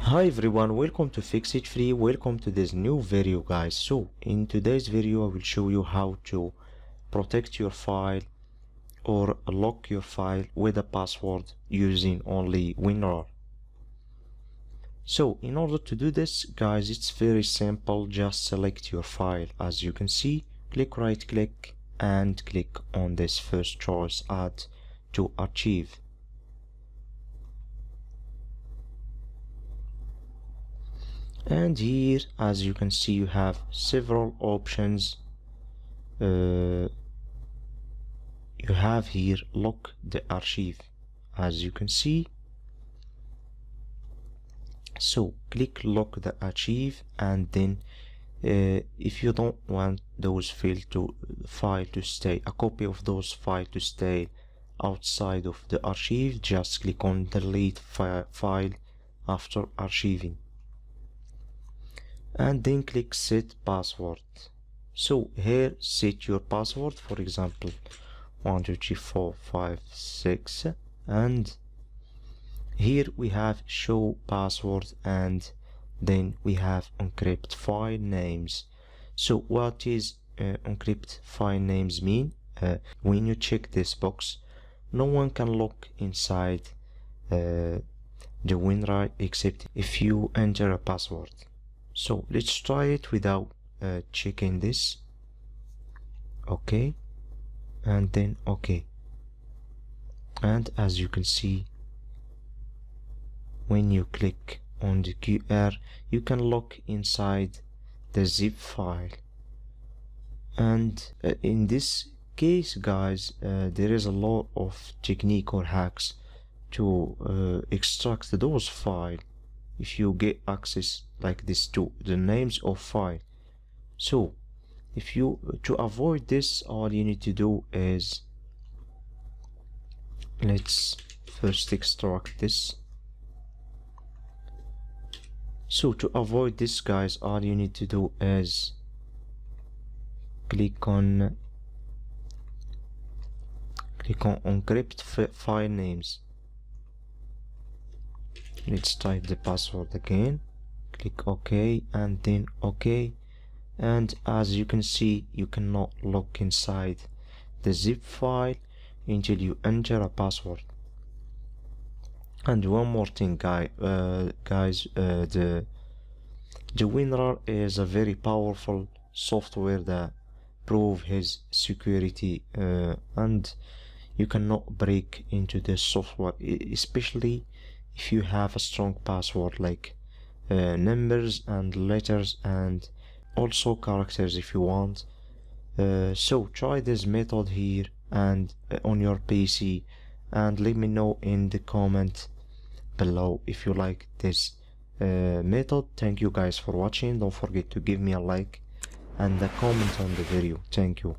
Hi everyone, welcome to Fix It Free. Welcome to this new video, guys. So in today's video I will show you how to protect your file or lock your file with a password using only WinRAR. So in order to do this, guys, it's very simple. Just select your file. As you can see, right click and click on this first choice, add to archive. And here, as you can see, you have several options. You have here lock the archive, as you can see. So click lock the archive, and then if you don't want those file to stay, a copy of those file to stay outside of the archive, just click on delete file after archiving, and then click set password. So here set your password, for example 1 2 3 4 5 6, and here we have show password, and then we have encrypt file names. So what is encrypt file names mean? When you check this box, no one can look inside the WinRAR except if you enter a password. So let's try it without checking this. Okay, and then okay, and as you can see, when you click on the QR, you can look inside the zip file. And in this case, guys, there is a lot of technique or hacks to extract those files if you get access like this to the names of file. So if you to avoid this, all you need to do is, let's first extract this. So to avoid this, guys, all you need to do is click on encrypt file names. Let's type the password again, click OK, and then OK. And as you can see, you cannot look inside the zip file until you enter a password. And one more thing, guys, the WinRAR is a very powerful software that prove his security, and you cannot break into this software, especially if you have a strong password like numbers and letters and also characters if you want. So try this method here and on your PC, and let me know in the comment below if you like this method. Thank you guys for watching. Don't forget to give me a like and a comment on the video. Thank you.